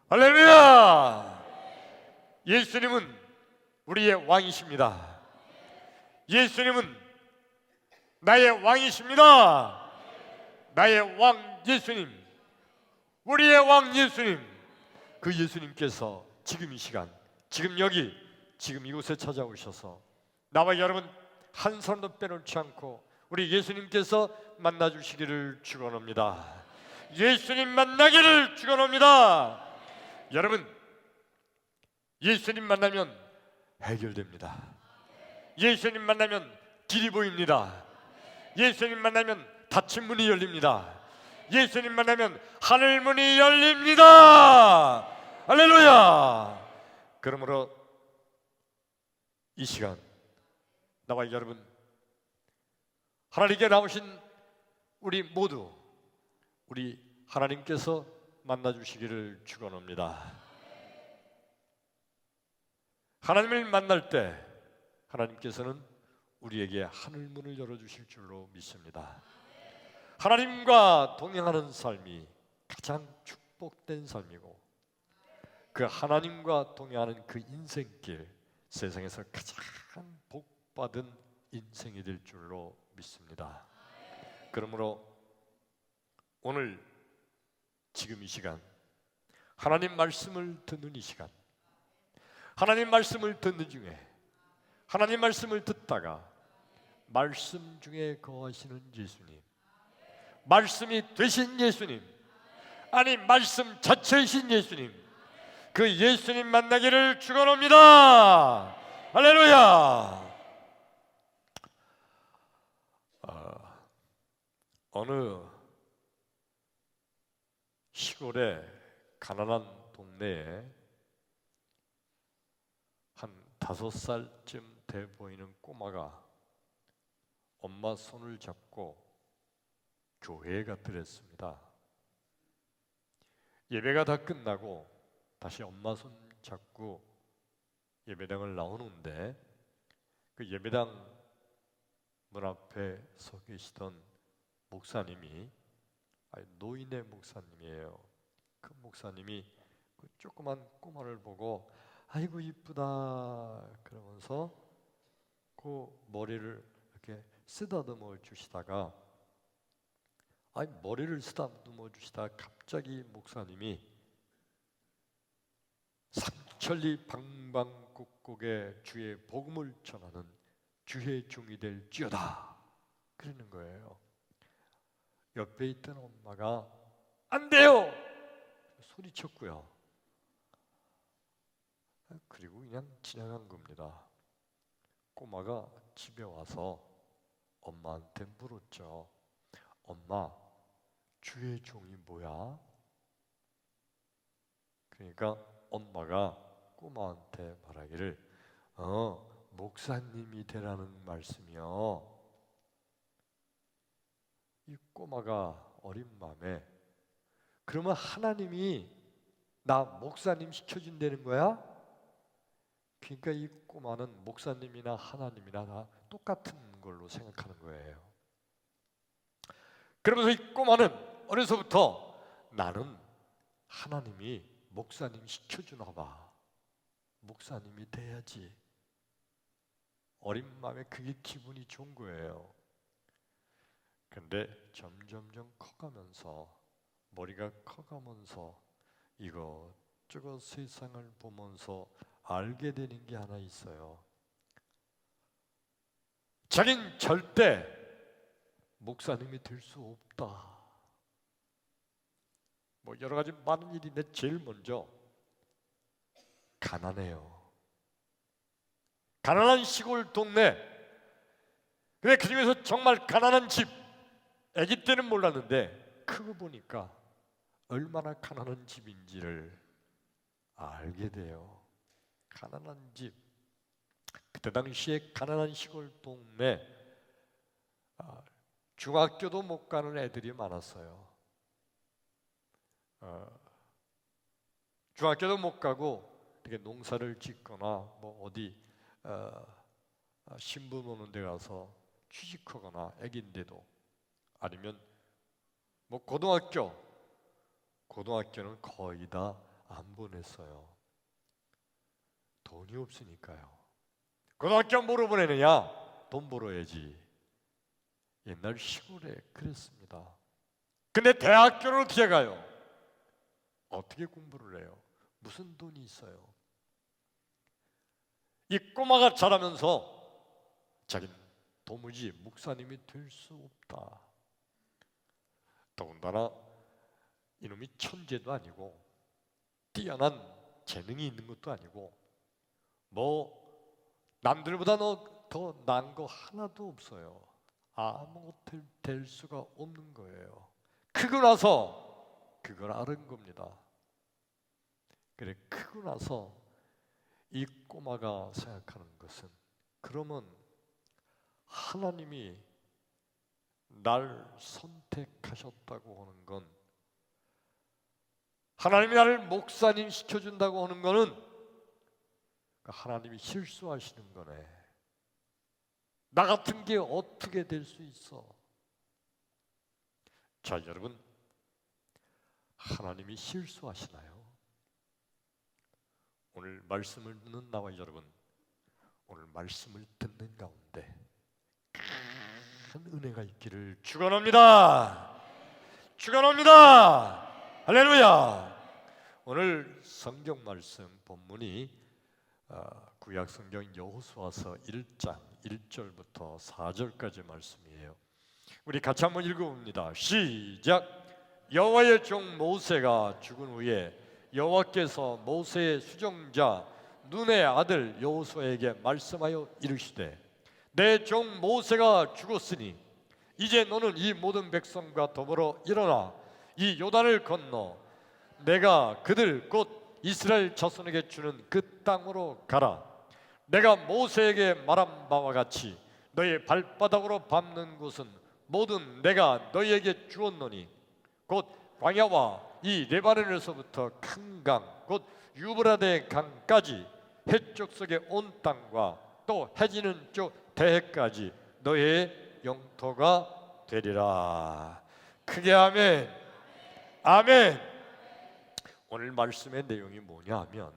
할렐루야! 예수님은 우리의 왕이십니다. 예수님은 나의 왕이십니다. 나의 왕 예수님, 우리의 왕 예수님, 그 예수님께서 지금 이 시간, 지금 여기, 지금 이곳에 찾아오셔서 나와 여러분 한 사람도 빼놓지 않고 우리 예수님께서 만나주시기를 축원합니다. 예수님 만나기를 축원합니다. 여러분, 예수님 만나면 해결됩니다. 예수님 만나면 길이 보입니다. 예수님 만나면 닫힌 문이 열립니다. 예수님 만나면 하늘 문이 열립니다. 할렐루야! 그러므로 이 시간 나와 여러분, 하나님께 나오신 우리 모두 우리 하나님께서 만나주시기를 축원합니다. 하나님을 만날 때 하나님께서는 우리에게 하늘문을 열어주실 줄로 믿습니다. 하나님과 동행하는 삶이 가장 축복된 삶이고, 그 하나님과 동행하는 그 인생길, 세상에서 가장 복받은 인생이 될 줄로 믿습니다. 그러므로 오늘 지금 이 시간, 하나님 말씀을 듣는 이 시간, 하나님 말씀을 듣는 중에, 하나님 말씀을 듣다가 말씀 중에 거하시는 예수님, 말씀이 되신 예수님, 아니 말씀 자체이신 예수님, 그 예수님 만나기를 축원합니다. 할렐루야! 어느 시골의 가난한 동네에 한 5살쯤 돼 보이는 꼬마가 엄마 손을 잡고 교회에 갔더랬습니다. 예배가 다 끝나고 다시 엄마 손 잡고 예배당을 나오는데, 그 예배당 문 앞에 서 계시던 목사님이, 노인의 목사님이에요. 그 목사님이 그 조그만 꼬마를 보고 아이고 이쁘다 그러면서 그 머리를 이렇게 쓰다듬어 주시다가, 머리를 쓰다듬어 주시다가 갑자기 목사님이 삼천리 방방곡곡에 주의 복음을 전하는 주의 종이 될지어다 그러는 거예요. 옆에 있던 엄마가 안 돼요! 소리쳤고요. 그리고 그냥 지나간 겁니다. 꼬마가 집에 와서 엄마한테 물었죠. 엄마, 주의 종이 뭐야? 그러니까 엄마가 꼬마한테 말하기를 목사님이 되라는 말씀이요. 이 꼬마가 어린 마음에, 그러면 하나님이 나 목사님 시켜준다는 거야? 그러니까 이 꼬마는 목사님이나 하나님이나 다 똑같은 걸로 생각하는 거예요. 그러면서 이 꼬마는 어려서부터 나는 하나님이 목사님 시켜주나 봐, 목사님이 돼야지, 어린 마음에 그게 기분이 좋은 거예요. 근데 점점점 커가면서, 머리가 커가면서 이것저것 세상을 보면서 알게 되는 게 하나 있어요. 자긴 절대 목사님이 될 수 없다. 뭐 여러 가지 많은 일인데 제일 먼저 가난해요. 가난한 시골 동네. 근데 그 중에서 정말 가난한 집, 아기 때는 몰랐는데 크고 보니까 얼마나 가난한 집인지를 알게 돼요. 가난한 집. 그때 당시에 가난한 시골 동네, 중학교도 못 가는 애들이 많았어요. 중학교도 못 가고 이렇게 농사를 짓거나 뭐 어디 신분 오는 데 가서 취직하거나 애기인데도, 아니면 뭐 고등학교는 거의 다 안 보냈어요. 돈이 없으니까요. 고등학교 뭐로 보내느냐? 돈 벌어야지. 옛날 시골에 그랬습니다. 근데 대학교를 어떻게 가요? 어떻게 공부를 해요? 무슨 돈이 있어요? 이 꼬마가 자라면서 자기는 도무지 목사님이 될 수 없다. 더군다나 이놈이 천재도 아니고 뛰어난 재능이 있는 것도 아니고 뭐 남들보다 더 나은 거 하나도 없어요. 아무것도 될 수가 없는 거예요. 크고 나서 그걸 알은 겁니다. 그래, 크고 나서 이 꼬마가 생각하는 것은, 그러면 하나님이 날 선택하셨다고 하는 건, 하나님이 나를 목사님 시켜준다고 하는 거는 하나님이 실수하시는 거네. 나 같은 게 어떻게 될 수 있어? 자, 여러분, 하나님이 실수하시나요? 오늘 말씀을 듣는 나와 여러분, 오늘 말씀을 듣는 가운데 큰 은혜가 있기를 축원합니다. 축원합니다. 할렐루야. 오늘 성경 말씀 본문이 구약 성경 여호수아서 1장 1절부터 4절까지 말씀이에요. 우리 같이 한번 읽어봅니다. 시작. 여호와의 종 모세가 죽은 후에 여호와께서 모세의 수종자 눈의 아들 여호수아에게 말씀하여 이르시되, 내 종 모세가 죽었으니 이제 너는 이 모든 백성과 더불어 일어나 이 요단을 건너 내가 그들 곧 이스라엘 자손에게 주는 그 땅으로 가라. 내가 모세에게 말한 바와 같이 너의 발바닥으로 밟는 곳은 모든 내가 너희에게 주었노니 곧 광야와 이 레바논에서부터 큰 강 곧 유브라데 강까지 해쪽 속의 온 땅과 또 해지는 쪽 대해까지 너의 영토가 되리라. 크게 아멘. 아멘. 오늘 말씀의 내용이 뭐냐 하면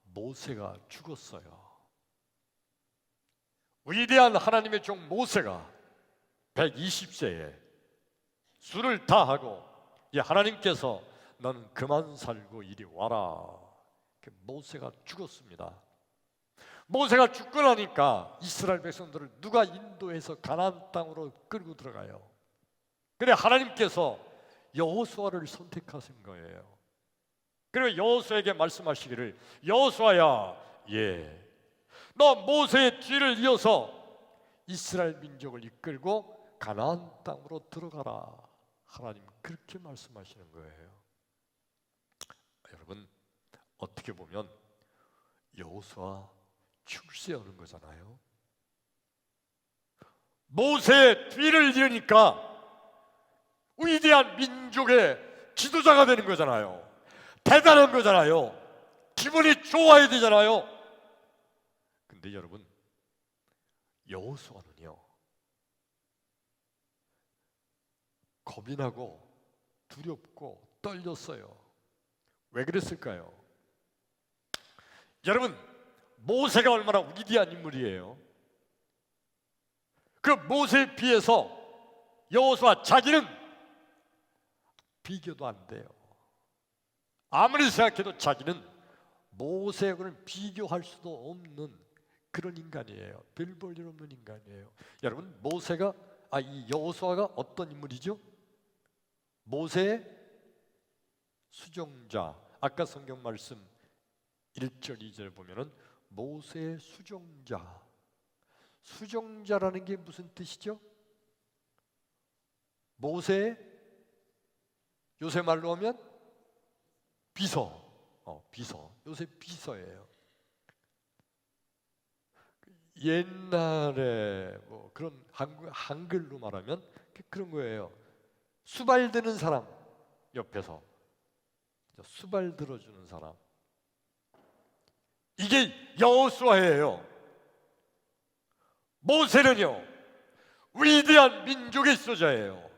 모세가 죽었어요. 위대한 하나님의 종 모세가 120세에 술을 다 하고 하나님께서 너는 그만 살고 이리 와라. 모세가 죽었습니다. 모세가 죽고 나니까 이스라엘 백성들을 누가 인도해서 가나안 땅으로 끌고 들어가요. 근데 하나님께서 여호수아를 선택하신 거예요. 그리고 여호수아에게 말씀하시기를, 여호수아야, 너 모세의 뒤를 이어서 이스라엘 민족을 이끌고 가나안 땅으로 들어가라. 하나님 그렇게 말씀하시는 거예요. 여러분, 어떻게 보면 여호수아 출세하는 거잖아요. 모세의 뒤를 이으니까 위대한 민족의 지도자가 되는 거잖아요. 대단한 거잖아요. 기분이 좋아야 되잖아요. 근데 여러분, 여호수아는요, 겁이 나고 두렵고 떨렸어요. 왜 그랬을까요? 여러분, 모세가 얼마나 위대한 인물이에요. 그 모세에 비해서 여호수아 자기는 비교도 안 돼요. 아무리 생각해도 자기는 모세하고는 비교할 수도 없는 그런 인간이에요. 별 볼 일 없는 인간이에요. 여러분, 이 여호수아가 어떤 인물이죠? 모세의 수종자. 아까 성경 말씀 1절 2절 보면은 모세의 수종자. 수종자라는 게 무슨 뜻이죠? 모세의, 요새 말로 하면 비서. 비서. 요새 비서예요. 옛날에 뭐 그런 한글로 말하면 그런 거예요. 수발 드는 사람, 옆에서 수발 들어주는 사람. 이게 여호수아예요. 모세는요, 위대한 민족의 지도자예요.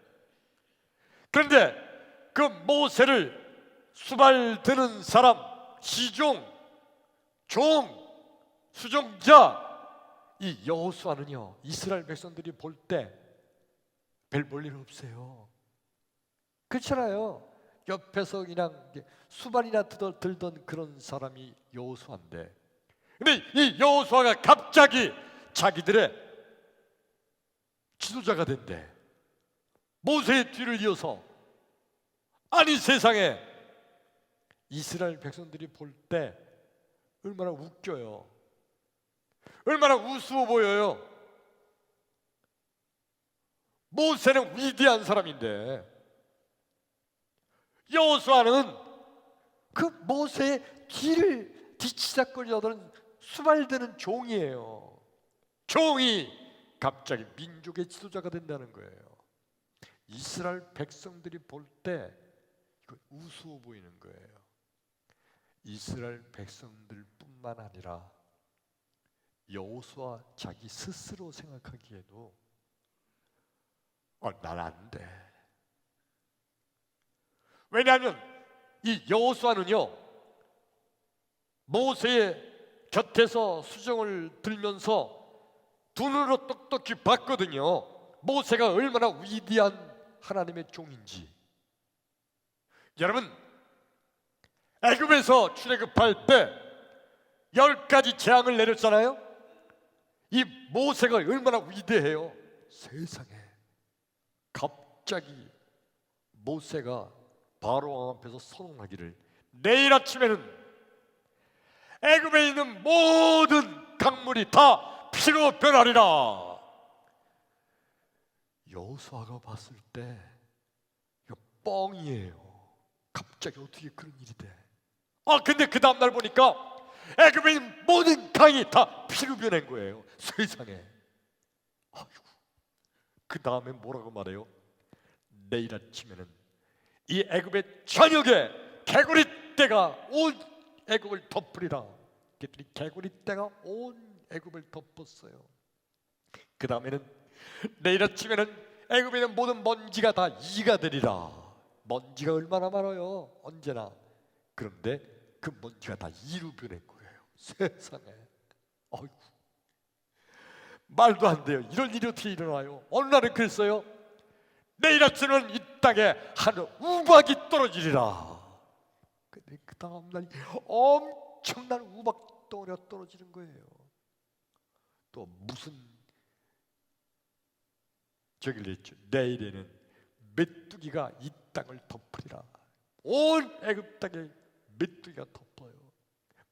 그런데 그 모세를 수발 드는 사람, 시종, 종, 수종자, 이 여호수아는요 이스라엘 백성들이 볼 때 별 볼 일 없어요. 그렇잖아요. 옆에서 그냥 수발이나 들던 그런 사람이 여호수아인데, 근데 이 여호수아가 갑자기 자기들의 지도자가 된대. 모세의 뒤를 이어서. 아니 세상에, 이스라엘 백성들이 볼 때 얼마나 웃겨요. 얼마나 우스워 보여요. 모세는 위대한 사람인데 여호수아는 그 모세의 뒤를 뒤치다거리던 수발되는 종이에요. 종이 갑자기 민족의 지도자가 된다는 거예요. 이스라엘 백성들이 볼 때 이거 우스워 보이는 거예요. 이스라엘 백성들뿐만 아니라 여호수아 자기 스스로 생각하기에도 난 안 돼. 왜냐하면 이 여호수아는요 모세의 곁에서 수종을 들면서 두 눈으로 똑똑히 봤거든요. 모세가 얼마나 위대한 하나님의 종인지. 여러분, 애굽에서 출애굽할 때 10가지 재앙을 내렸잖아요. 이 모세가 얼마나 위대해요. 세상에, 갑자기 모세가 바로 왕 앞에서 선언하기를, 내일 아침에는 애굽에 있는 모든 강물이 다 피로 변하리라. 여호수아가 봤을 때 이거 뻥이에요. 갑자기 어떻게 그런 일이 돼? 근데 그 다음날 보니까 애굽에 있는 모든 강이 다 피로 변한 거예요. 세상에. 아이고. 그 다음에 뭐라고 말해요? 내일 아침에는 이 애굽의 저녁에 개구리떼가 온 애굽을 덮으리라. 그랬더니 개구리떼가 온 애굽을 덮었어요. 그 다음에는 내일 아침에는 애굽에 있는 모든 먼지가 다 이가 되리라. 먼지가 얼마나 많아요, 언제나. 그런데 그 먼지가 다 이로 변한 거예요. 세상에. 어이구, 말도 안 돼요. 이런 일이 어떻게 일어나요? 어느 날은 그랬어요. 내일 아침에는 이 땅에 하늘 우박이 떨어지리라. 근데 그 다음날 엄청난 우박 덩어리가 떨어지는 거예요. 또 무슨 저기를 했죠. 내일에는 메뚜기가 이 땅을 덮으리라. 온 애굽 땅에 메뚜기가 덮어요.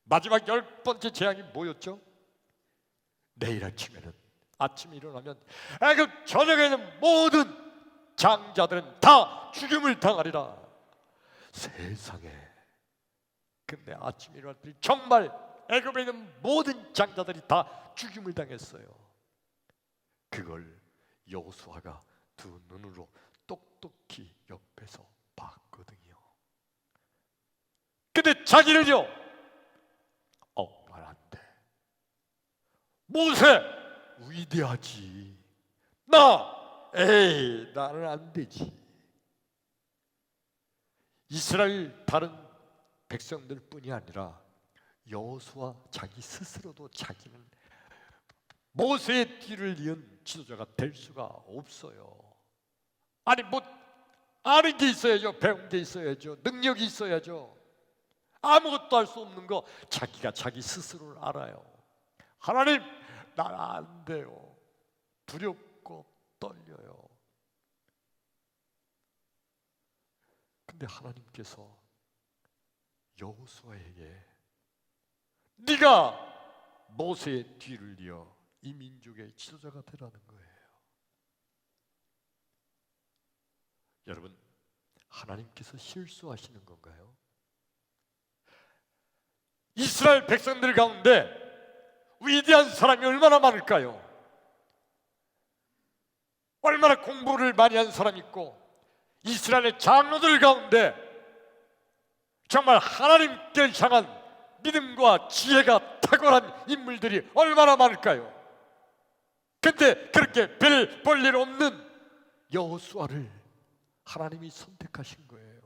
마지막 10번째 재앙이 뭐였죠? 내일 아침에는, 아침에 일어나면 애굽 저녁에 있는 모든 장자들은 다 죽임을 당하리라. 세상에. 근데 아침에 일어났더니 정말 애굽에 있는 모든 장자들이 다 죽임을 당했어요. 그걸 여호수아가 두 눈으로 똑똑히 옆에서 봤거든요. 근데 자기는요, 말 안 돼. 모세 위대하지. 나는 안 되지. 이스라엘 다른 백성들뿐이 아니라 여호수아 자기 스스로도 자기는 모세의 뒤를 이은 지도자가 될 수가 없어요. 아니 뭐 아는 게 있어야죠. 배운 게 있어야죠. 능력이 있어야죠. 아무것도 할 수 없는 거 자기가 자기 스스로를 알아요. 하나님, 난 안 돼요. 두렵고 떨려요. 근데 하나님께서 여호수아에게 네가 모세의 뒤를 이어 이 민족의 지도자가 되라는 거예요. 여러분, 하나님께서 실수하시는 건가요? 이스라엘 백성들 가운데 위대한 사람이 얼마나 많을까요? 얼마나 공부를 많이 한 사람이 있고, 이스라엘의 장로들 가운데 정말 하나님께 향한 믿음과 지혜가 탁월한 인물들이 얼마나 많을까요? 근데 그렇게 별 볼 일 없는 여호수아를 하나님이 선택하신 거예요.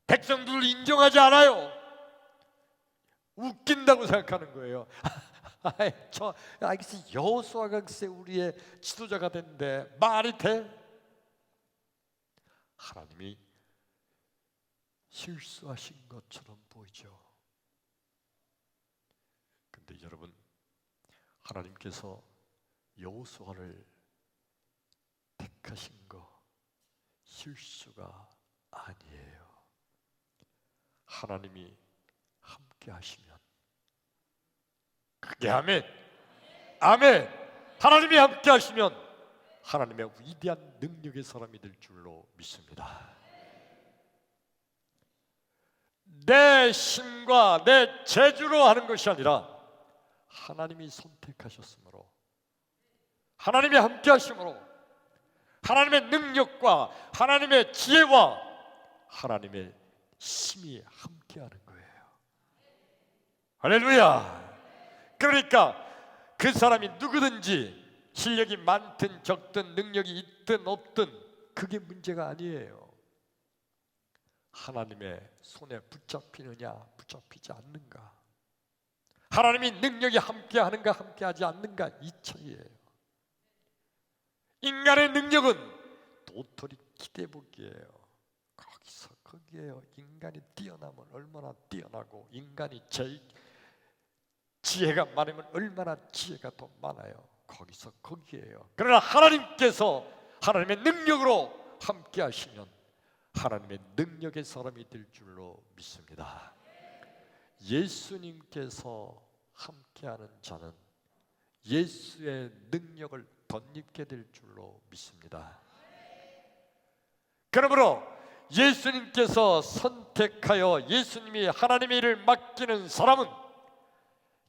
백성들을 인정하지 않아요. 웃긴다고 생각하는 거예요. 글쎄 여호수아가 글쎄 우리의 지도자가 됐는데 말이 돼? 하나님이 실수하신 것처럼 보이죠. 근데 여러분, 하나님께서 여호수아를 택하신 거 실수가 아니에요. 하나님이 함께 하시면, 그게 아멘. 아멘. 하나님이 함께 하시면 하나님의 위대한 능력의 사람이 될 줄로 믿습니다. 내 힘과 내 재주로 하는 것이 아니라 하나님이 선택하셨으므로, 하나님이 함께 하심으로, 하나님의 능력과 하나님의 지혜와 하나님의 힘이 함께하는 거예요. 할렐루야. 그러니까 그 사람이 누구든지 실력이 많든 적든 능력이 있든 없든 그게 문제가 아니에요. 하나님의 손에 붙잡히느냐 붙잡히지 않는가, 하나님이 능력이 함께하는가 함께하지 않는가, 이 차이예요. 인간의 능력은 도토리 기대보기예요. 거기서 거기에요. 인간이 뛰어나면 얼마나 뛰어나고, 인간이 제일 지혜가 많으면 얼마나 지혜가 더 많아요. 거기서 거기에요. 그러나 하나님께서 하나님의 능력으로 함께 하시면 하나님의 능력의 사람이 될 줄로 믿습니다. 예수님께서 함께하는 자는 예수의 능력을 덧입게 될 줄로 믿습니다. 그러므로 예수님께서 선택하여 예수님이 하나님의 일을 맡기는 사람은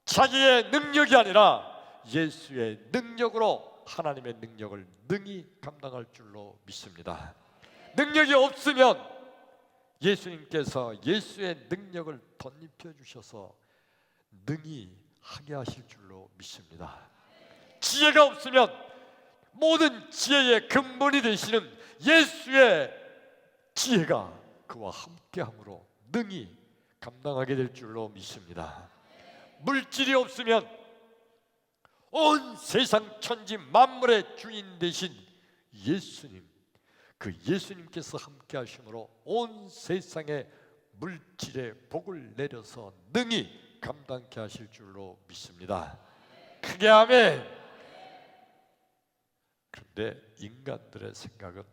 자기의 능력이 아니라 예수의 능력으로 하나님의 능력을 능히 감당할 줄로 믿습니다. 능력이 없으면 예수님께서 예수의 능력을 덧입혀 주셔서 능히 하게 하실 줄로 믿습니다. 지혜가 없으면 모든 지혜의 근본이 되시는 예수의 지혜가 그와 함께함으로 능히 감당하게 될 줄로 믿습니다. 물질이 없으면 온 세상 천지 만물의 주인 되신 예수님, 그 예수님께서 함께 하심으로 온 세상에 물질의 복을 내려서 능히 감당케 하실 줄로 믿습니다. 크게 아멘. 그런데 인간들의 생각은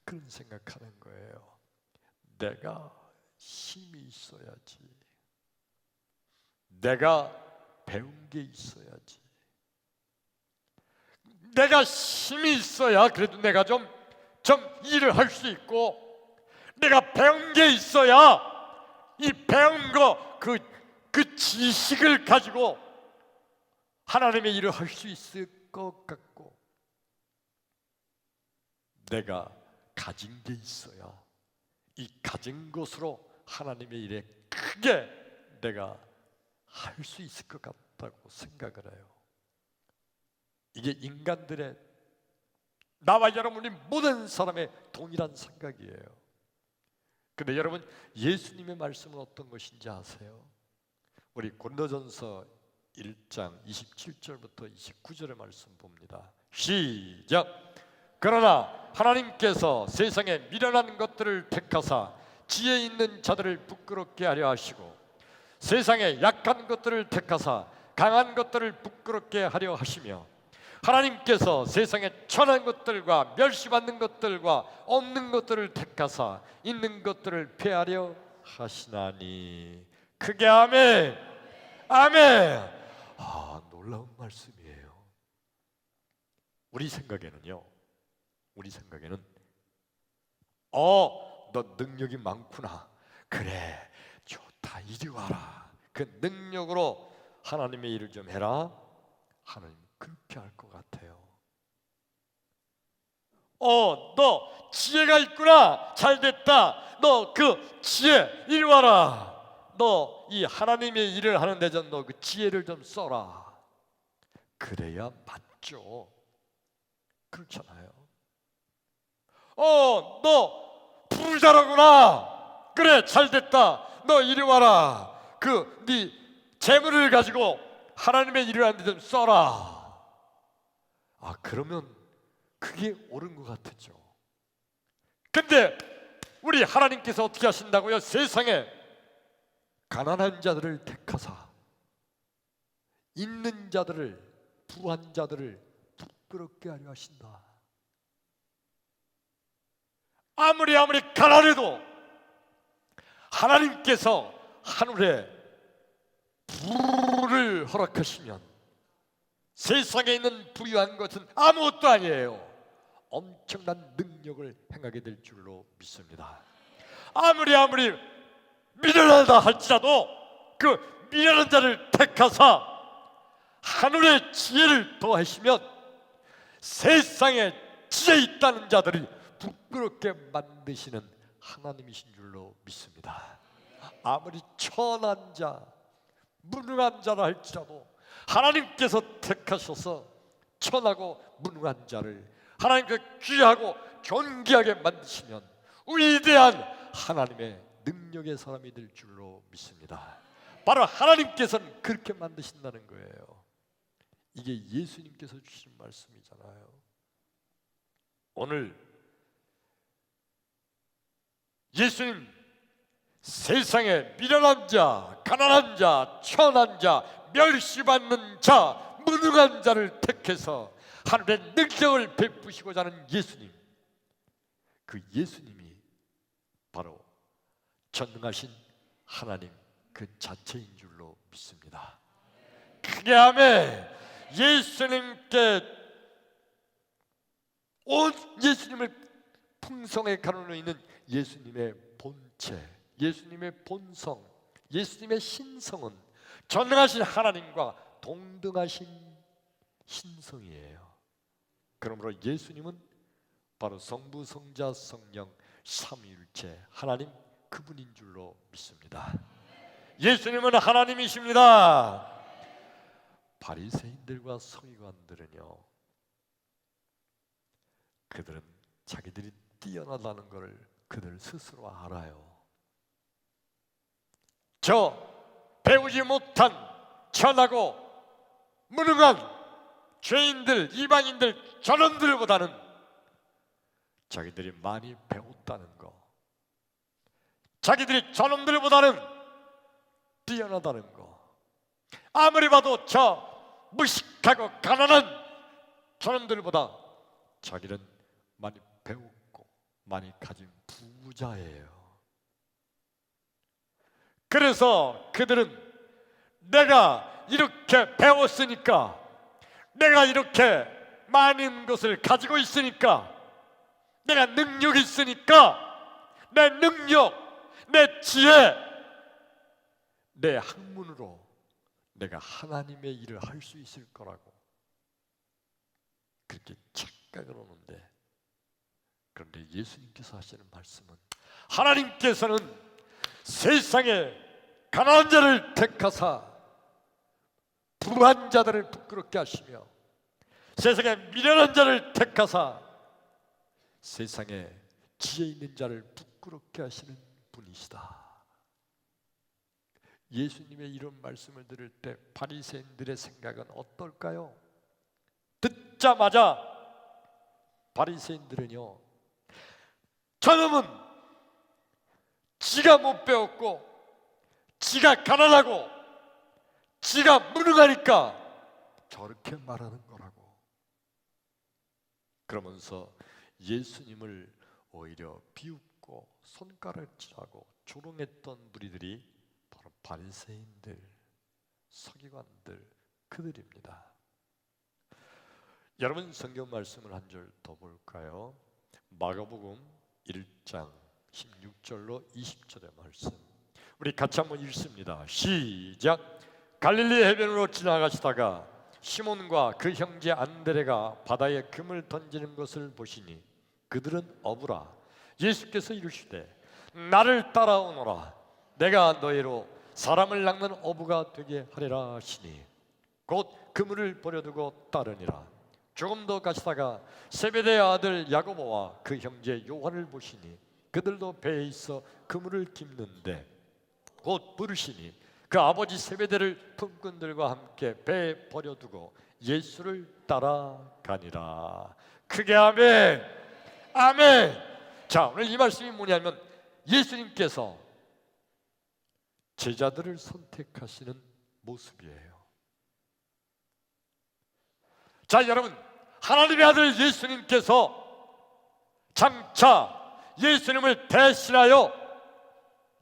그런 생각하는 거예요. 내가 힘이 있어야지, 내가 배운 게 있어야지, 내가 힘이 있어야 그래도 내가 좀 일을 할 수 있고, 내가 배운 게 있어야 이 배운 거 그 지식을 가지고 하나님의 일을 할 수 있을 것 같고, 내가 가진 게 있어야 이 가진 것으로 하나님의 일에 크게 내가 할 수 있을 것 같다고 생각을 해요. 이게 인간들의, 나와 여러분이 모든 사람의 동일한 생각이에요. 근데 여러분, 예수님의 말씀은 어떤 것인지 아세요? 우리 고린도전서 1장 27절부터 29절의 말씀 봅니다. 시작. 그러나 하나님께서 세상에 미련한 것들을 택하사 지혜 있는 자들을 부끄럽게 하려 하시고, 세상에 약한 것들을 택하사 강한 것들을 부끄럽게 하려 하시며, 하나님께서 세상에 천한 것들과 멸시받는 것들과 없는 것들을 택하사 있는 것들을 폐하려 하시나니. 크게 아멘. 아멘. 놀라운 말씀이에요. 우리 생각에는요, 너 능력이 많구나, 그래 좋다, 이리 와라, 그 능력으로 하나님의 일을 좀 해라. 하나님 그렇게 할 것 같아요. 너 지혜가 있구나, 잘됐다, 너 그 지혜 이리 와라, 너 이 하나님의 일을 하는데 좀 너 그 지혜를 좀 써라. 그래야 맞죠. 그렇잖아요. 너 부자라구나, 그래 잘됐다, 너 이리 와라. 그 네 재물을 가지고 하나님의 일을 하는 데 좀 써라. 그러면 그게 옳은 것 같았죠. 근데 우리 하나님께서 어떻게 하신다고요? 세상에 가난한 자들을 택하사 있는 자들을, 부한 자들을 부끄럽게 하려 하신다. 아무리 가난해도 하나님께서 하늘에 불을 허락하시면 세상에 있는 부유한 것은 아무것도 아니에요. 엄청난 능력을 행하게 될 줄로 믿습니다. 아무리 미련하다 할지라도 그 미련한 자를 택하사 하늘의 지혜를 더하시면 세상에 지혜 있다는 자들이 부끄럽게 만드시는 하나님이신 줄로 믿습니다. 아무리 천한 자, 무능한 자라 할지라도 하나님께서 택하셔서 천하고 무능한 자를 하나님께서 귀하고 존귀하게 만드시면 위대한 하나님의 능력의 사람이 될 줄로 믿습니다. 바로 하나님께서는 그렇게 만드신다는 거예요. 이게 예수님께서 주신 말씀이잖아요. 오늘 예수님 세상에 미련한 자, 가난한 자, 천한 자, 멸시받는 자, 무능한 자를 택해서 하늘의 능력을 베푸시고자 하는 예수님, 그 예수님이 바로 전능하신 하나님 그 자체인 줄로 믿습니다. 크게 아멘. 예수님께 온 예수님을 풍성에 가로놓고 있는 예수님의 본체, 예수님의 본성, 예수님의 신성은 전능하신 하나님과 동등하신 신성이에요. 그러므로 예수님은 바로 성부, 성자, 성령 삼위일체 하나님 그분인 줄로 믿습니다. 예수님은 하나님이십니다. 바리새인들과 서기관들은요, 그들은 자기들이 뛰어나다는 것을 그들 스스로 알아요. 저 배우지 못한 천하고 무능한 죄인들, 이방인들, 저놈들보다는 자기들이 많이 배웠다는 거, 자기들이 저놈들보다는 뛰어나다는 거, 아무리 봐도 저 무식하고 가난한 저놈들보다 자기는 많이 배웠고 많이 가진 부자예요. 그래서 그들은 내가 이렇게 배웠으니까, 내가 이렇게 많은 것을 가지고 있으니까, 내가 능력이 있으니까 내 능력, 내 지혜, 내 학문으로 내가 하나님의 일을 할 수 있을 거라고 그렇게 착각을 하는데, 그런데 예수님께서 하시는 말씀은 하나님께서는 세상에 가난한 자를 택하사 부한 자들을 부끄럽게 하시며 세상에 미련한 자를 택하사 세상에 지혜 있는 자를 부끄럽게 하시는 분이시다. 예수님의 이런 말씀을 들을 때 바리새인들의 생각은 어떨까요? 듣자마자 바리새인들은요, 저놈은 지가 못 배웠고 지가 가난하고 지가 무능하니까 저렇게 말하는 거라고, 그러면서 예수님을 오히려 비웃고 손가락질하고 조롱했던 무리들이 바로 바리새인들, 서기관들, 그들입니다. 여러분 성경 말씀을 한 절 더 볼까요? 마가복음 1장 16절로 20절의 말씀, 우리 같이 한번 읽습니다. 시작. 갈릴리 해변으로 지나가시다가 시몬과 그 형제 안드레가 바다에 금을 던지는 것을 보시니 그들은 어부라. 예수께서 이르시되 나를 따라오너라. 내가 너희로 사람을 낚는 어부가 되게 하리라 하시니 곧 그물을 버려두고 따르니라. 조금 더 가시다가 세베대의 아들 야고보와 그 형제 요한을 보시니 그들도 배에 있어 그물을 깁는데 곧 부르시니 그 아버지 세베대를 품꾼들과 함께 배에 버려두고 예수를 따라가니라. 크게 아멘. 아멘. 자, 오늘 이 말씀이 뭐냐면 예수님께서 제자들을 선택하시는 모습이에요. 자, 여러분, 하나님의 아들 예수님께서 장차 예수님을 대신하여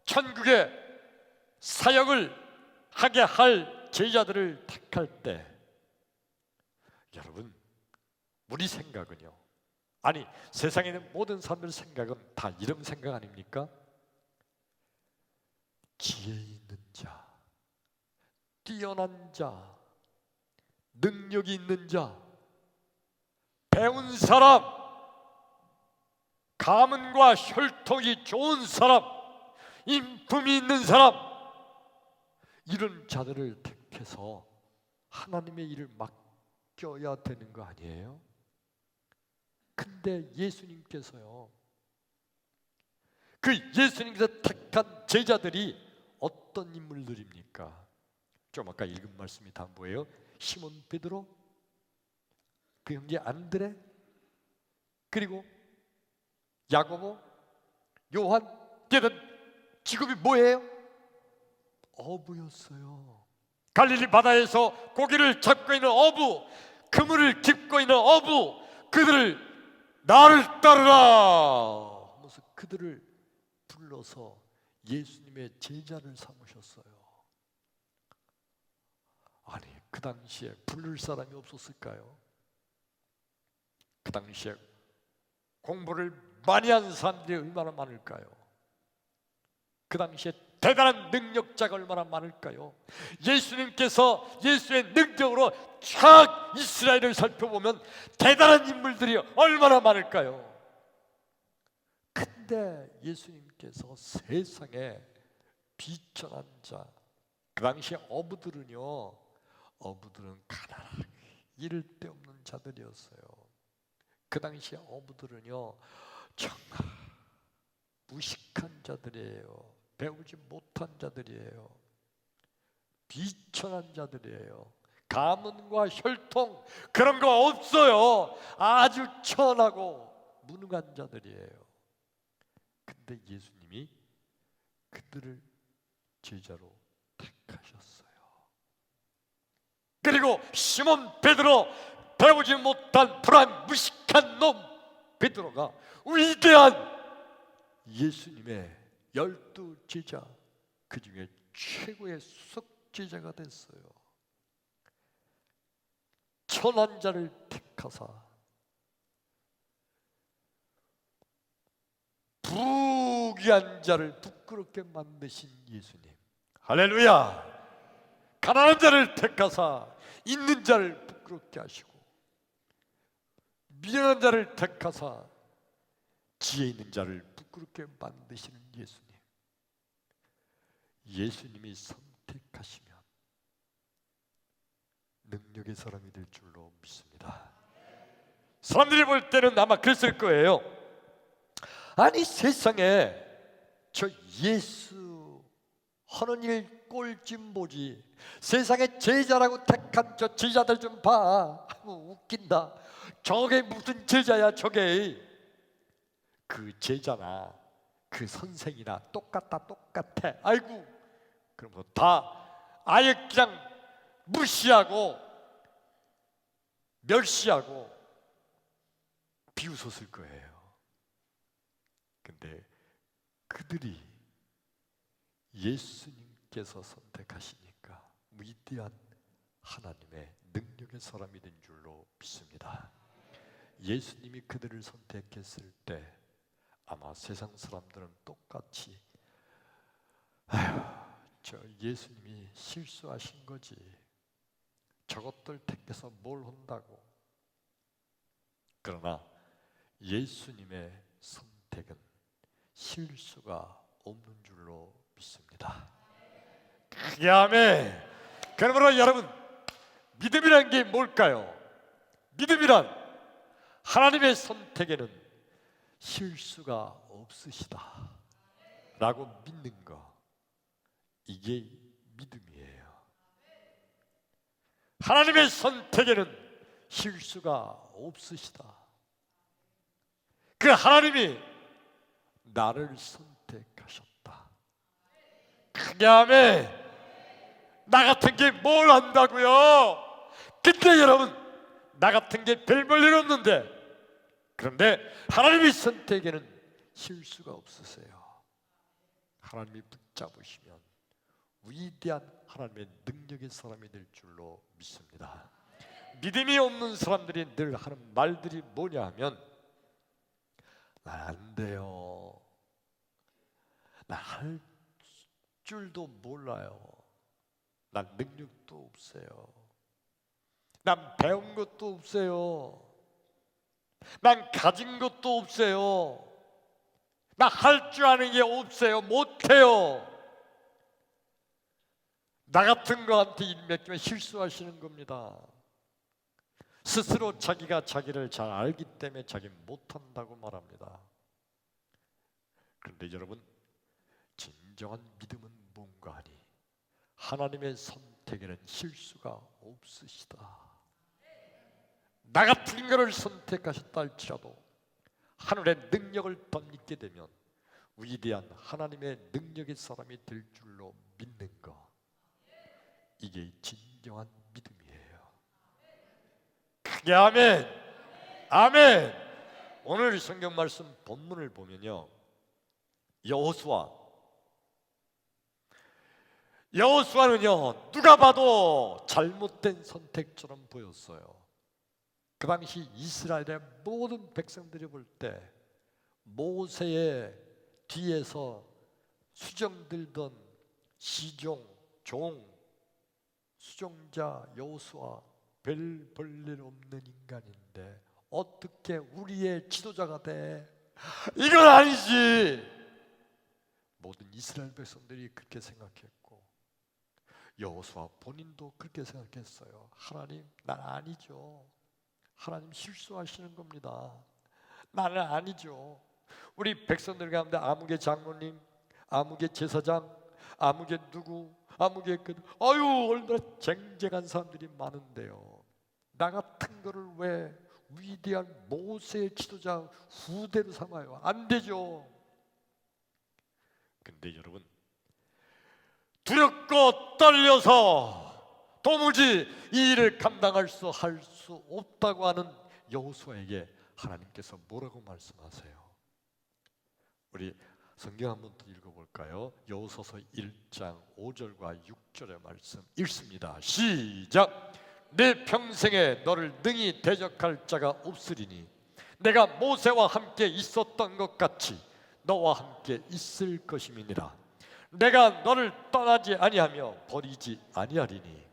천국의 사역을 하게 할 제자들을 택할 때, 여러분, 우리 생각은요, 아니 세상에 있는 모든 사람들 생각은 다 이런 생각 아닙니까? 지혜 있는 자, 뛰어난 자, 능력이 있는 자, 배운 사람, 가문과 혈통이 좋은 사람, 인품이 있는 사람, 이런 자들을 택해서 하나님의 일을 맡겨야 되는 거 아니에요? 근데 예수님께서요, 그 예수님께서 택한 제자들이 어떤 인물들입니까? 좀 아까 읽은 말씀이 다 뭐예요? 시몬 베드로, 그 형제 안드레, 그리고 야고보, 요한. 걔들 직업이 뭐예요? 어부였어요. 갈릴리 바다에서 고기를 잡고 있는 어부, 그물을 깁고 있는 어부, 그들을 나를 따르라 하면서 그들을 불러서 예수님의 제자를 삼으셨어요. 아니, 그 당시에 부를 사람이 없었을까요? 그 당시에 공부를 많이 한 사람들이 얼마나 많을까요? 그 당시에 대단한 능력자가 얼마나 많을까요? 예수님께서 예수의 능력으로 쫙 이스라엘을 살펴보면 대단한 인물들이 얼마나 많을까요? 근데 예수님께서 세상에 비천한 자, 그 당시에 어부들은 가난하게 이를 데 없는 자들이었어요. 그 당시에 어부들은요, 정말 무식한 자들이에요. 배우지 못한 자들이에요. 비천한 자들이에요. 가문과 혈통 그런 거 없어요. 아주 천하고 무능한 자들이에요. 근데 예수님이 그들을 제자로 택하셨어요. 그리고 시몬 베드로, 배우지 못한 불안 무식한 놈 베드로가 위대한 예수님의 12 제자, 그 중에 최고의 수석 제자가 됐어요. 천한 자를 택하사 부귀한 자를 부끄럽게 만드신 예수님, 할렐루야. 가난한 자를 택하사 있는 자를 부끄럽게 하시고, 미련한 자를 택하사 지혜 있는 자를 부끄럽게 만드시는 예수님. 예수님이 선택하시면 능력의 사람이 될 줄로 믿습니다. 사람들이 볼 때는 아마 그랬을 거예요. 아니, 세상에 저 예수 하는 일 꼴 좀 보지, 세상에 제자라고 택한 저 제자들 좀 봐. 웃긴다. 저게 무슨 제자야 저게. 그 제자나 그 선생이나 똑같다. 아이고, 그러면서 다 아예 그냥 무시하고 멸시하고 비웃었을 거예요. 근데 그들이 예수님께서 선택하시니까 위대한 하나님의 능력의 사람이 된 줄로 믿습니다. 예수님이 그들을 선택했을 때 아마 세상 사람들은 똑같이, 아휴, 저 예수님이 실수하신 거지, 저것들 택해서 뭘 한다고. 그러나 예수님의 선택은 실수가 없는 줄로 믿습니다. 크게 아멘. 그러므로 여러분, 믿음이란 게 뭘까요? 믿음이란 하나님의 선택에는 실수가 없으시다 라고 믿는 거, 이게 믿음이에요. 하나님의 선택에는 실수가 없으시다. 그 하나님이 나를 선택하셨다. 크게 아멘. 나 같은 게 뭘 안다고요? 근데 여러분, 나 같은 게 별 볼 일 없는데, 그런데 하나님의 선택에는 실수가 없으세요. 하나님이 붙잡으시면 위대한 하나님의 능력의 사람이 될 줄로 믿습니다. 믿음이 없는 사람들이 늘 하는 말들이 뭐냐 하면, 난 안 돼요, 난 할 줄도 몰라요, 난 능력도 없어요, 난 배운 것도 없어요, 난 가진 것도 없어요, 나 할 줄 아는 게 없어요, 못해요. 나 같은 거한테 일 맡기면 실수하시는 겁니다. 스스로 자기가 자기를 잘 알기 때문에 자기 못한다고 말합니다. 그런데 여러분, 진정한 믿음은 뭔가 하니 하나님의 선택에는 실수가 없으시다. 나 같은 것을 선택하셨다 할지라도 하늘의 능력을 덧입게 되면 위대한 하나님의 능력의 사람이 될 줄로 믿는 것, 이게 진정한 믿음이에요. 크게 아멘. 아멘. 오늘 성경 말씀 본문을 보면요, 여호수아는요 누가 봐도 잘못된 선택처럼 보였어요. 그 당시 이스라엘의 모든 백성들이 볼 때 모세의 뒤에서 수정들던 시종, 종, 수종자 여호수아, 별 볼일 없는 인간인데 어떻게 우리의 지도자가 돼? 이건 아니지. 모든 이스라엘 백성들이 그렇게 생각했고 여호수아 본인도 그렇게 생각했어요. 하나님, 난 아니죠. 하나님 실수하시는 겁니다. 나는 아니죠. 우리 백성들 가운데 아무개 장로님, 아무개 제사장, 아무개 누구, 아무개 그, 아유 얼마나 쟁쟁한 사람들이 많은데요, 나 같은 거를 왜 위대한 모세의 지도자 후대로 삼아요? 안 되죠. 근데 여러분, 두렵고 떨려서 도무지 이 일을 감당할 수 없다고 하는 여호수아에게 하나님께서 뭐라고 말씀하세요? 우리 성경 한번 더 읽어볼까요? 여호수아서 1장 5절과 6절의 말씀 읽습니다. 시작. 내 평생에 너를 능히 대적할 자가 없으리니 내가 모세와 함께 있었던 것 같이 너와 함께 있을 것임이니라. 내가 너를 떠나지 아니하며 버리지 아니하리니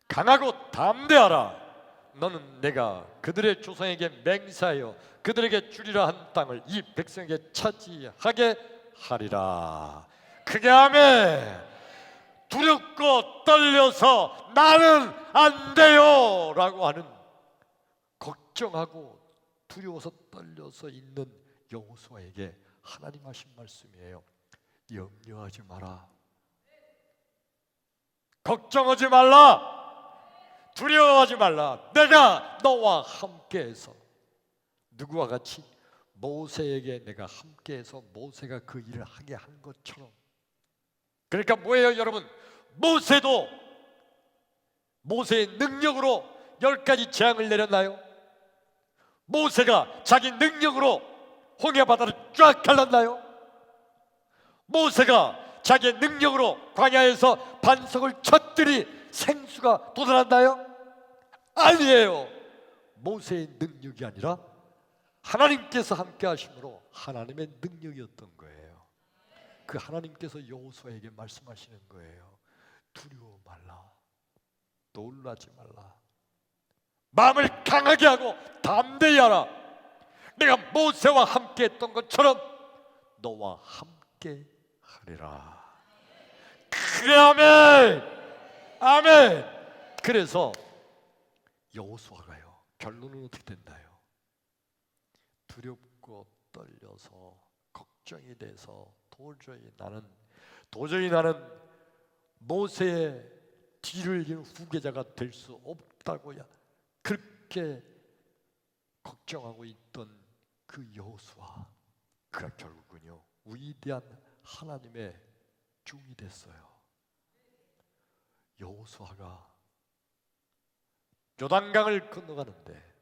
강하고 담대하라. 너는 내가 그들의 조상에게 맹세하여 그들에게 주리라 한 땅을 이 백성에게 차지하게 하리라. 크게 아멘. 두렵고 떨려서 나는 안 돼요 라고 하는, 걱정하고 두려워서 떨려서 있는 여호수아에게 하나님 하신 말씀이에요. 염려하지 마라. 걱정하지 말라. 두려워하지 말라. 내가 너와 함께해서, 누구와 같이? 모세에게 내가 함께해서 모세가 그 일을 하게 한 것처럼. 그러니까 뭐예요 여러분? 모세도 모세의 능력으로 10가지 재앙을 내렸나요? 모세가 자기 능력으로 홍해 바다를 쫙 갈랐나요? 모세가 자기의 능력으로 광야에서 반석을 쳐들이 생수가 돋아났나요? 아니에요. 모세의 능력이 아니라 하나님께서 함께 하심으로 하나님의 능력이었던 거예요. 그 하나님께서 여호수아에게 말씀하시는 거예요. 두려워 말라. 놀라지 말라. 마음을 강하게 하고 담대히 하라. 내가 모세와 함께 했던 것처럼 너와 함께 하리라. 아멘. 아멘. 그래서 여호수아가요, 결론은 어떻게 됐나요? 두렵고 떨려서 걱정이 돼서 도저히 나는 모세의 뒤를 이은 후계자가 될 수 없다고야 그렇게 걱정하고 있던 그 여호수아, 그가 결국은요 위대한 하나님의 종이 됐어요. 여호수아가 요단강을 건너가는데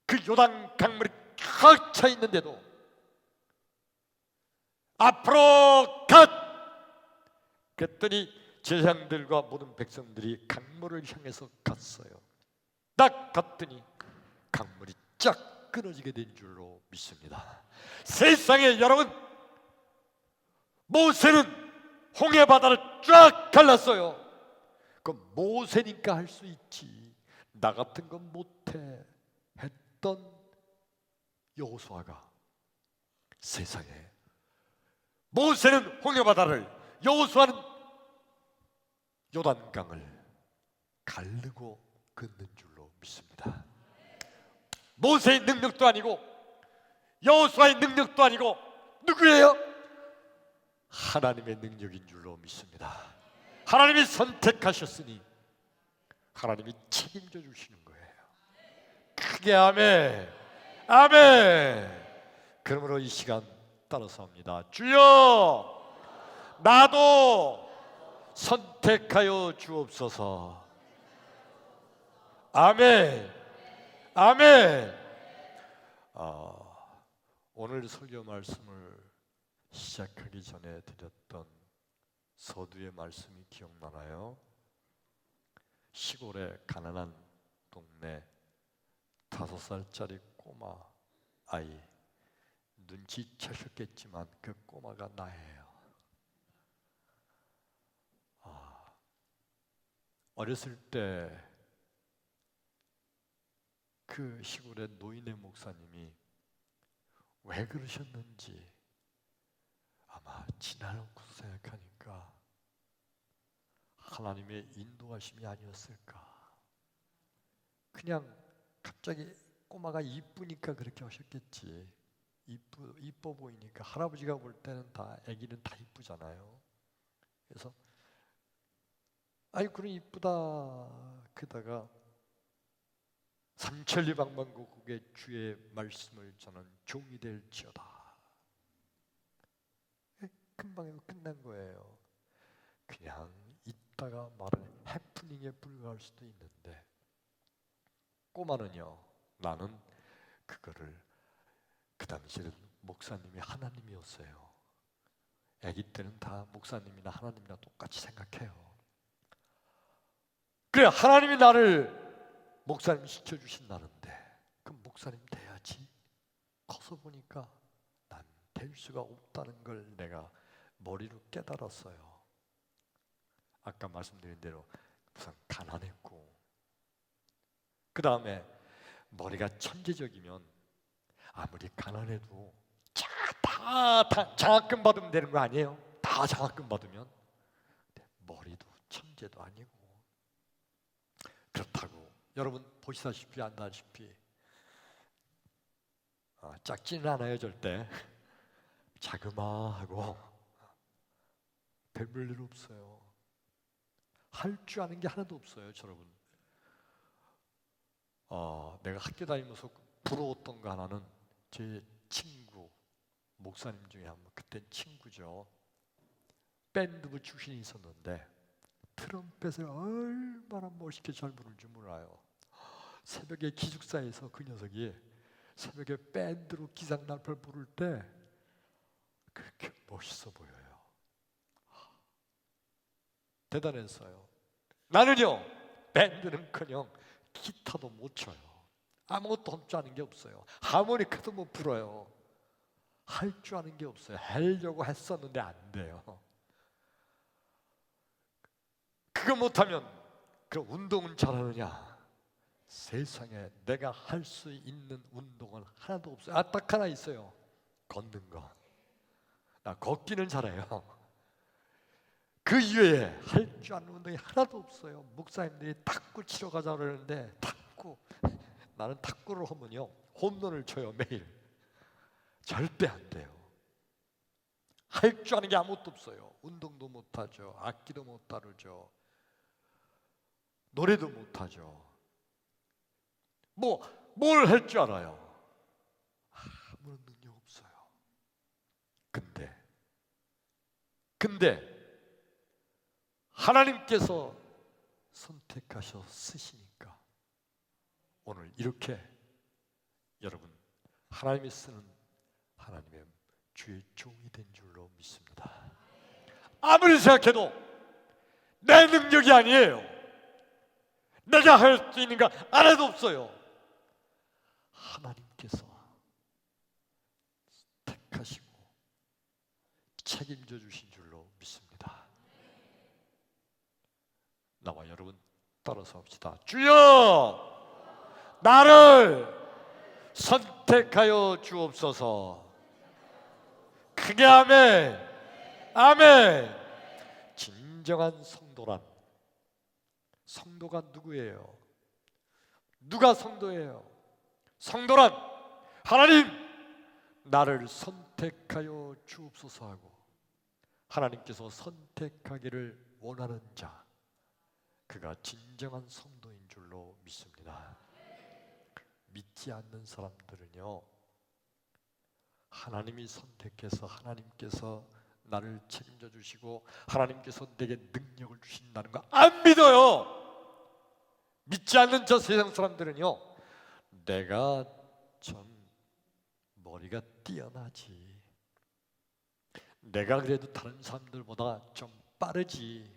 그 요단 강물이 꽉 차 있는데도 앞으로 갓! 그랬더니 제사장들과 모든 백성들이 강물을 향해서 갔어요. 딱 갔더니 강물이 쫙 끊어지게 된 줄로 믿습니다. 세상에 여러분, 모세는 홍해 바다를 쫙 갈랐어요. 그 모세니까 할 수 있지, 나 같은 건 못해 했던 여호수아가 세상에, 모세는 홍해 바다를, 여호수아는 요단강을 가르고 걷는 줄로 믿습니다. 모세의 능력도 아니고 여호수아의 능력도 아니고 누구예요? 하나님의 능력인 줄로 믿습니다. 하나님이 선택하셨으니 하나님이 책임져 주시는 거예요. 크게 아멘. 아멘. 그러므로 이 시간 따라서 합니다. 주여, 나도 선택하여 주옵소서. 아멘. 아멘. 오늘 설교 말씀을 시작하기 전에 드렸던 서두의 말씀이 기억나나요? 시골의 가난한 동네 5살짜리 꼬마 아이, 눈치채셨겠지만 그 꼬마가 나예요. 어렸을 때 그 시골의 노인의 목사님이 왜 그러셨는지 아마 지나놓고 생각하니까 하나님의 인도하심이 아니었을까. 그냥 갑자기 꼬마가 이쁘니까 그렇게 하셨겠지. 이뻐 보이니까. 할아버지가 볼 때는 다, 애기는 다 이쁘잖아요. 그래서 아이 그래 이쁘다. 그러다가 삼천리방망곡국의 주의 말씀을 저는 종이 될지어다. 금방 끝난 거예요. 그냥 있다가 말은 해프닝에 불과할 수도 있는데, 꼬마는요, 나는 그거를, 그 당시에는 목사님이 하나님이었어요. 아기 때는 다 목사님이나 하나님이나 똑같이 생각해요. 그래, 하나님이 나를 목사님 시켜주신다는데 그럼 목사님 돼야지. 커서 보니까 난 될 수가 없다는 걸 내가 머리로 깨달았어요. 아까 말씀드린 대로 우선 가난했고, 그 다음에 머리가 천재적이면 아무리 가난해도 다 장학금 받으면 되는 거 아니에요? 다 장학금 받으면. 근데 머리도 천재도 아니고. 그렇다고 여러분 보시다시피 안다시피 작지는 않아요. 절대 자그마하고 별볼 일 없어요. 할 줄 아는 게 하나도 없어요. 여러분, 내가 학교 다니면서 부러웠던 거 하나는 제 친구, 목사님 중에 한 분, 그땐 친구죠. 밴드부 출신이 있었는데 트럼펫을 얼마나 멋있게 잘 부를 줄 몰라요. 새벽에 기숙사에서 그 녀석이 새벽에 밴드로 기상날팔 부를 때 그렇게 멋있어 보여요. 대단했어요. 나는요, 밴드는커녕 기타도 못 쳐요. 아무것도 할 줄 아는 게 없어요. 하모니카도 못 불어요. 할 줄 아는 게 없어요. 하려고 했었는데 안 돼요. 그거 못하면 그럼 운동은 잘하느냐? 세상에 내가 할 수 있는 운동은 하나도 없어요. 딱 하나 있어요. 걷는 거. 나 걷기는 잘해요. 그 이외에 할 줄 아는 운동이 하나도 없어요. 목사님들이 탁구 치러 가자 그러는데 탁구, 나는 탁구를 하면요 홈런을 쳐요. 매일 절대 안 돼요. 할 줄 아는 게 아무것도 없어요. 운동도 못하죠. 악기도 못 다루죠. 노래도 못하죠. 뭘 할 줄 알아요? 아무런 능력 없어요. 근데 하나님께서 선택하셔 쓰시니까 오늘 이렇게 여러분 하나님이 쓰는 하나님의 주의 종이 된 줄로 믿습니다. 아무리 생각해도 내 능력이 아니에요. 내가 할 수 있는 거 하나도 없어요. 하나님께서 택하시고 책임져 주신 줄로 믿습니다. 나와 여러분 따라서 합시다. 주여 나를 선택하여 주옵소서. 크게 아멘. 아멘. 진정한 성도가 누구예요? 누가 성도예요? 성도란 하나님 나를 선택하여 주옵소서 하고 하나님께서 선택하기를 원하는 자, 그가 진정한 성도인 줄로 믿습니다. 믿지 않는 사람들은요, 하나님이 선택해서 하나님께서 나를 책임져 주시고 하나님께서 내게 능력을 주신다는 거 안 믿어요. 믿지 않는 저 세상 사람들은요, 내가 좀 머리가 뛰어나지, 내가 그래도 다른 사람들보다 좀 빠르지,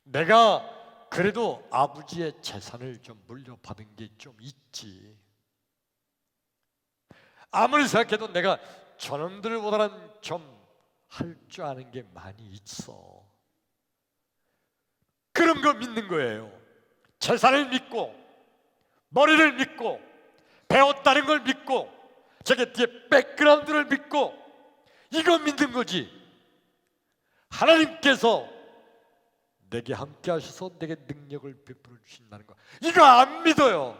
내가 그래도 아버지의 재산을 좀 물려받은 게 좀 있지, 아무리 생각해도 내가 저놈들보다는 좀 할 줄 아는 게 많이 있어. 그런 거 믿는 거예요. 재산을 믿고 머리를 믿고 배웠다는 걸 믿고 저게 뒤에 백그라운드를 믿고 이거 믿는 거지. 하나님께서 내게 함께 하셔서 내게 능력을 베풀어 주신다는 거 이거 안 믿어요.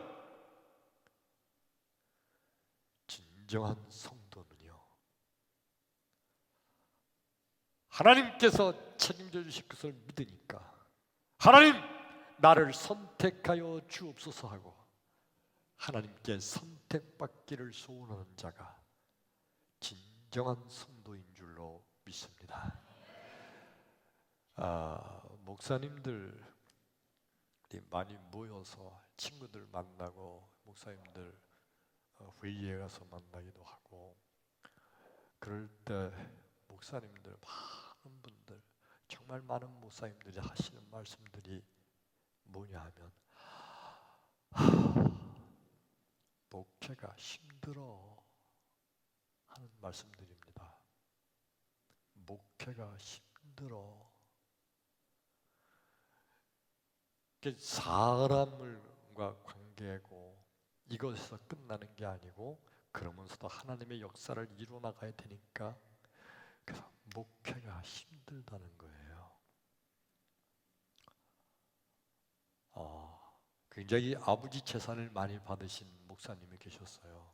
진정한 성도는요, 하나님께서 책임져 주실 것을 믿으니까 하나님 나를 선택하여 주옵소서 하고 하나님께 선택받기를 소원하는 자가 진정한 성도인 줄로 믿습니다. 목사님들이 많이 모여서 친구들 만나고 목사님들 회의에 가서 만나기도 하고 그럴 때 목사님들 많은 분들 정말 많은 목사님들이 하시는 말씀들이 뭐냐 하면 목회가 힘들어 하는 말씀들입니다. 목회가 힘들어. 사람과 관계고 이것에서 끝나는 게 아니고 그러면서도 하나님의 역사를 이루어 나가야 되니까 그래서 목회가 힘들다는 거예요. 굉장히 아버지 재산을 많이 받으신 목사님이 계셨어요.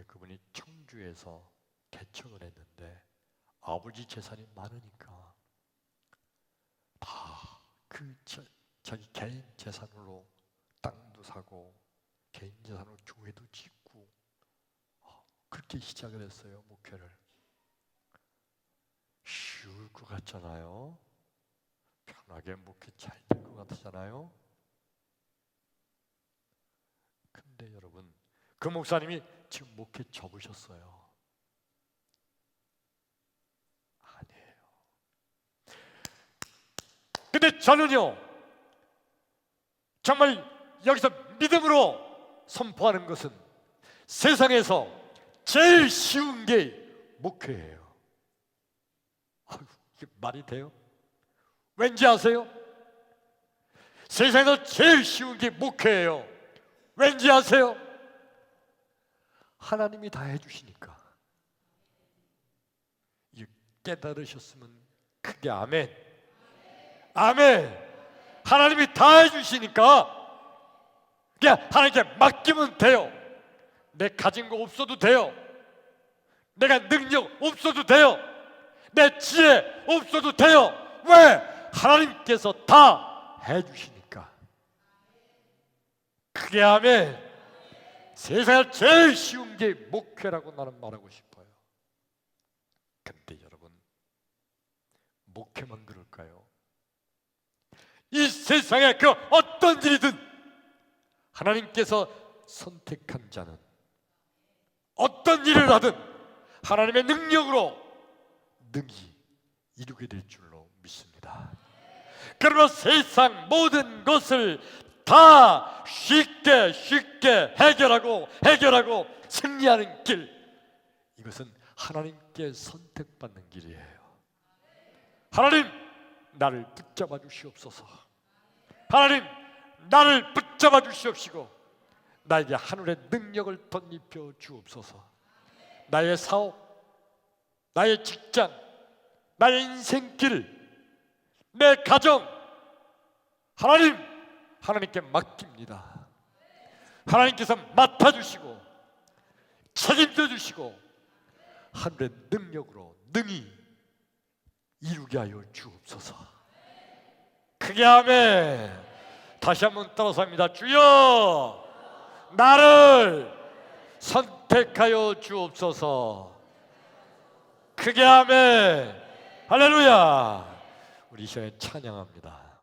그분이 청주에서 개척을 했는데 아버지 재산이 많으니까 다 그 자기 개인 재산으로 땅도 사고 개인 재산으로 교회도 짓고 그렇게 시작을 했어요. 목회를. 쉬울 것 같잖아요. 편하게 목회 잘 될 것 같잖아요. 근데 여러분, 그 목사님이 지금 목회 접으셨어요. 아니에요. 근데 저는요, 정말 여기서 믿음으로 선포하는 것은 세상에서 제일 쉬운 게 목회예요. 이게 말이 돼요? 왠지 아세요? 세상에서 제일 쉬운 게 목회예요. 왠지 아세요? 하나님이 다 해주시니까. 이 깨달으셨으면 크게 아멘. 아멘. 하나님이 다 해주시니까 그냥 하나님께 맡기면 돼요. 내 가진 거 없어도 돼요. 내가 능력 없어도 돼요. 내 지혜 없어도 돼요. 왜? 하나님께서 다 해주시니까. 그게 아멘. 세상에 제일 쉬운 게 목회라고 나는 말하고 싶어요. 근데 여러분, 목회만 그럴까요? 이 세상에 그 어떤 일이든 하나님께서 선택한 자는 어떤 일을 하든 하나님의 능력으로 능히 이루게 될 줄로 믿습니다. 그러나 세상 모든 것을 다 쉽게 해결하고 승리하는 길, 이것은 하나님께 선택받는 길이에요. 하나님, 나를 붙잡아 주시옵소서. 하나님, 나를 붙잡아 주시옵시고 나에게 하늘의 능력을 덧입혀 주옵소서. 나의 사업, 나의 직장, 나의 인생길, 내 가정, 하나님께 맡깁니다. 하나님께서 맡아주시고 책임져 주시고 하늘의 능력으로 능히 이루게 하여 주옵소서. 크게 아멘. 다시 한번 따라서 합니다. 주여, 나를 선택하여 주옵소서. 크게 아멘. 할렐루야. 우리 이 시간에 찬양합니다.